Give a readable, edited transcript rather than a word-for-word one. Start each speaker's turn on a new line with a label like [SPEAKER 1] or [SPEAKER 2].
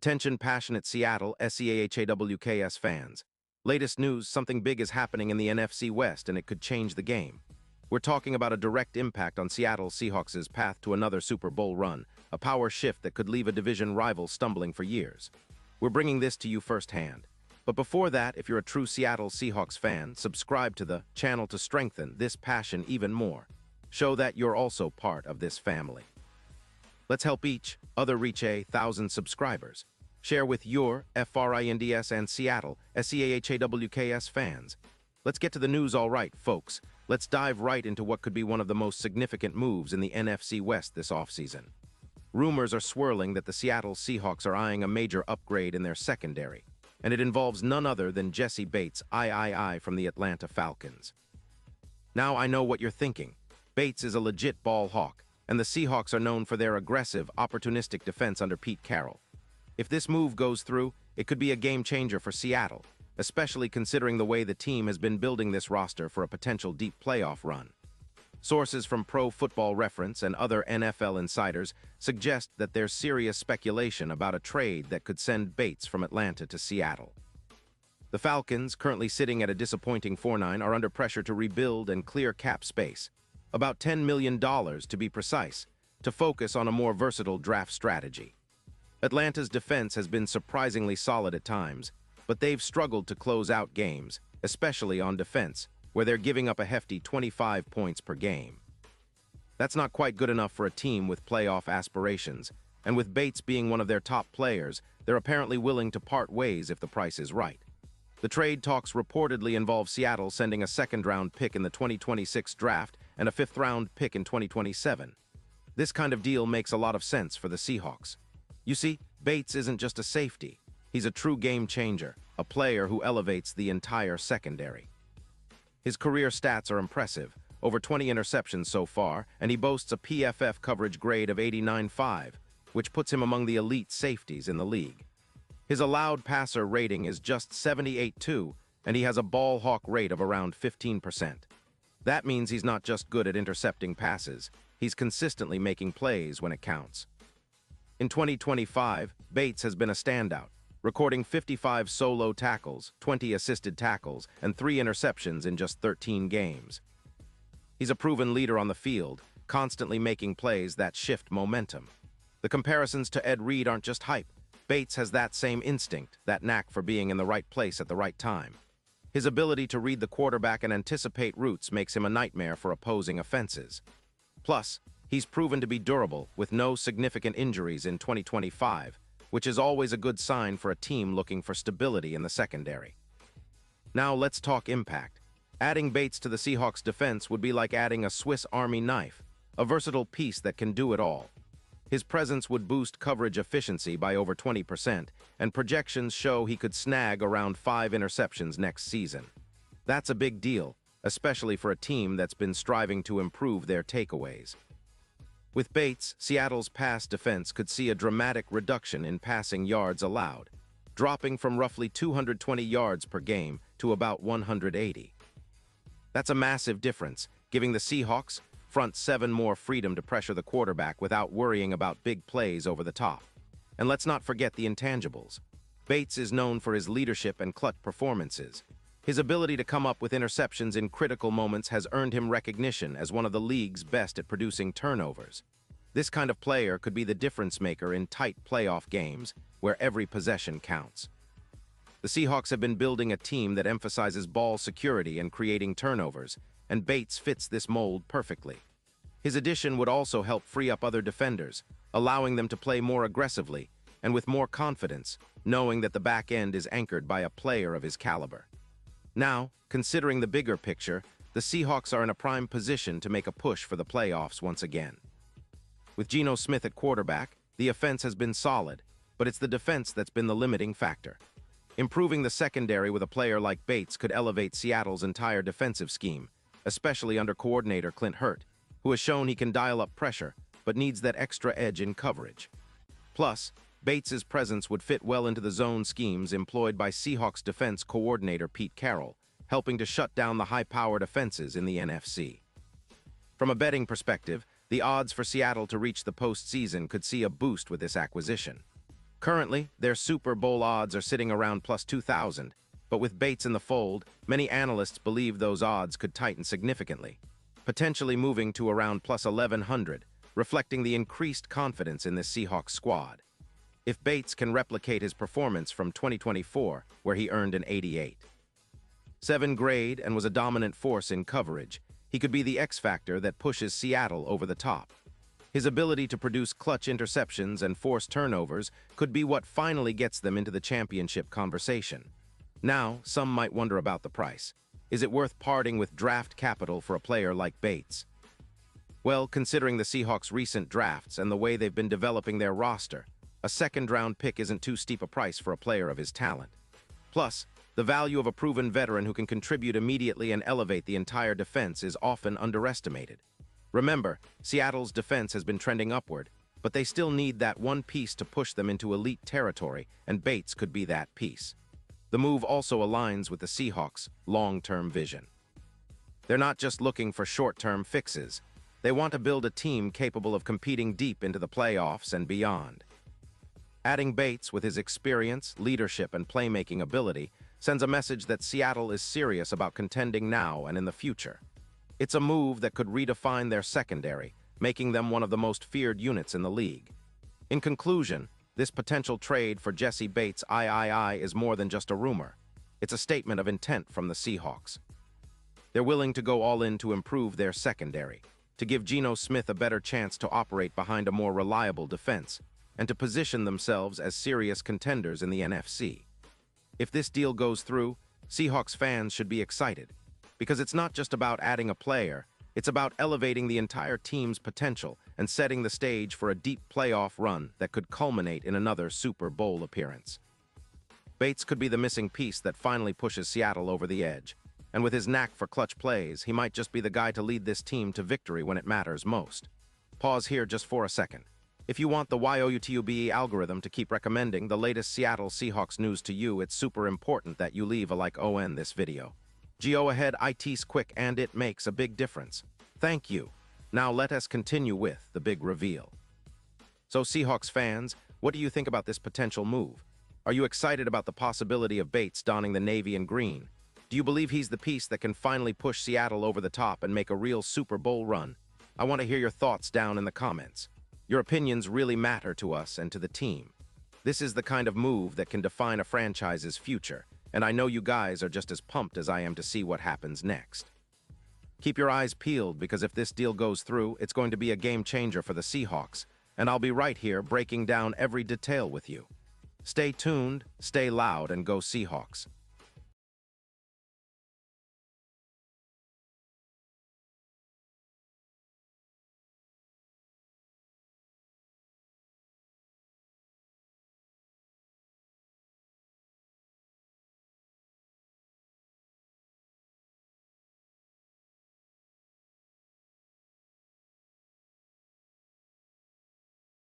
[SPEAKER 1] Attention passionate Seattle SEAHAWKS fans. Latest news, something big is happening in the NFC West and it could change the game. We're talking about a direct impact on Seattle Seahawks' path to another Super Bowl run, a power shift that could leave a division rival stumbling for years. We're bringing this to you firsthand. But before that, if you're a true Seattle Seahawks fan, subscribe to the channel to strengthen this passion even more. Show that you're also part of this family. Let's help each other reach 1,000 subscribers. Share with your FRINDS and Seattle SEAHAWKS fans. Let's get to the news all right, folks. Let's dive right into what could be one of the most significant moves in the NFC West this offseason. Rumors are swirling that the Seattle Seahawks are eyeing a major upgrade in their secondary, and it involves none other than Jessie Bates, III from the Atlanta Falcons. Now I know what you're thinking. Bates is a legit ball hawk, and the Seahawks are known for their aggressive, opportunistic defense under Pete Carroll. If this move goes through, it could be a game-changer for Seattle, especially considering the way the team has been building this roster for a potential deep playoff run. Sources from Pro Football Reference and other NFL insiders suggest that there's serious speculation about a trade that could send Bates from Atlanta to Seattle. The Falcons, currently sitting at a disappointing 4-9, are under pressure to rebuild and clear cap space, about $10 million to be precise, to focus on a more versatile draft strategy. Atlanta's defense has been surprisingly solid at times, but they've struggled to close out games, especially on defense, where they're giving up a hefty 25 points per game. That's not quite good enough for a team with playoff aspirations, and with Bates being one of their top players, they're apparently willing to part ways if the price is right. The trade talks reportedly involve Seattle sending a second-round pick in the 2026 draft and a fifth-round pick in 2027. This kind of deal makes a lot of sense for the Seahawks. You see, Bates isn't just a safety. He's a true game changer, a player who elevates the entire secondary. His career stats are impressive, over 20 interceptions so far, and he boasts a PFF coverage grade of 89.5, which puts him among the elite safeties in the league. His allowed passer rating is just 78.2, and he has a ball hawk rate of around 15%. That means he's not just good at intercepting passes, he's consistently making plays when it counts. In 2025, Bates has been a standout, recording 55 solo tackles, 20 assisted tackles, and 3 interceptions in just 13 games. He's a proven leader on the field, constantly making plays that shift momentum. The comparisons to Ed Reed aren't just hype. Bates has that same instinct, that knack for being in the right place at the right time. His ability to read the quarterback and anticipate routes makes him a nightmare for opposing offenses. Plus, he's proven to be durable with no significant injuries in 2025, which is always a good sign for a team looking for stability in the secondary. Now let's talk impact. Adding Bates to the Seahawks' defense would be like adding a Swiss Army knife, a versatile piece that can do it all. His presence would boost coverage efficiency by over 20%, and projections show he could snag around 5 interceptions next season. That's a big deal, especially for a team that's been striving to improve their takeaways. With Bates, Seattle's pass defense could see a dramatic reduction in passing yards allowed, dropping from roughly 220 yards per game to about 180. That's a massive difference, giving the Seahawks front 7 more freedom to pressure the quarterback without worrying about big plays over the top. And let's not forget the intangibles. Bates is known for his leadership and clutch performances. His ability to come up with interceptions in critical moments has earned him recognition as one of the league's best at producing turnovers. This kind of player could be the difference maker in tight playoff games where every possession counts. The Seahawks have been building a team that emphasizes ball security and creating turnovers, and Bates fits this mold perfectly. His addition would also help free up other defenders, allowing them to play more aggressively and with more confidence, knowing that the back end is anchored by a player of his caliber. Now, considering the bigger picture, the Seahawks are in a prime position to make a push for the playoffs once again. With Geno Smith at quarterback, the offense has been solid, but it's the defense that's been the limiting factor. Improving the secondary with a player like Bates could elevate Seattle's entire defensive scheme, especially under coordinator Clint Hurt, who has shown he can dial up pressure, but needs that extra edge in coverage. Plus, Bates's presence would fit well into the zone schemes employed by Seahawks defense coordinator Pete Carroll, helping to shut down the high-powered offenses in the NFC. From a betting perspective, the odds for Seattle to reach the postseason could see a boost with this acquisition. Currently, their Super Bowl odds are sitting around plus 2,000, but with Bates in the fold, many analysts believe those odds could tighten significantly, potentially moving to around plus 1,100, reflecting the increased confidence in this Seahawks squad. If Bates can replicate his performance from 2024, where he earned an 88. 7 grade and was a dominant force in coverage, he could be the X factor that pushes Seattle over the top. His ability to produce clutch interceptions and force turnovers could be what finally gets them into the championship conversation. Now, some might wonder about the price. Is it worth parting with draft capital for a player like Bates? Well, considering the Seahawks' recent drafts and the way they've been developing their roster, a second-round pick isn't too steep a price for a player of his talent. Plus, the value of a proven veteran who can contribute immediately and elevate the entire defense is often underestimated. Remember, Seattle's defense has been trending upward, but they still need that one piece to push them into elite territory, and Bates could be that piece. The move also aligns with the Seahawks' long-term vision. They're not just looking for short-term fixes. They want to build a team capable of competing deep into the playoffs and beyond. Adding Bates with his experience, leadership, and playmaking ability sends a message that Seattle is serious about contending now and in the future. It's a move that could redefine their secondary, making them one of the most feared units in the league. In conclusion, this potential trade for Jesse Bates III is more than just a rumor. It's a statement of intent from the Seahawks. They're willing to go all in to improve their secondary, to give Geno Smith a better chance to operate behind a more reliable defense, and to position themselves as serious contenders in the NFC. If this deal goes through, Seahawks fans should be excited, because it's not just about adding a player, it's about elevating the entire team's potential and setting the stage for a deep playoff run that could culminate in another Super Bowl appearance. Bates could be the missing piece that finally pushes Seattle over the edge, and with his knack for clutch plays, he might just be the guy to lead this team to victory when it matters most. Pause here just for a second. If you want the YOUTUBE algorithm to keep recommending the latest Seattle Seahawks news to you, it's super important that you leave a like on this video. Go ahead, it's quick and it makes a big difference. Thank you. Now let us continue with the big reveal. So Seahawks fans, what do you think about this potential move? Are you excited about the possibility of Bates donning the navy and green? Do you believe he's the piece that can finally push Seattle over the top and make a real Super Bowl run? I want to hear your thoughts down in the comments. Your opinions really matter to us and to the team. This is the kind of move that can define a franchise's future, and I know you guys are just as pumped as I am to see what happens next. Keep your eyes peeled, because if this deal goes through, it's going to be a game changer for the Seahawks, and I'll be right here breaking down every detail with you. Stay tuned, stay loud, and go Seahawks.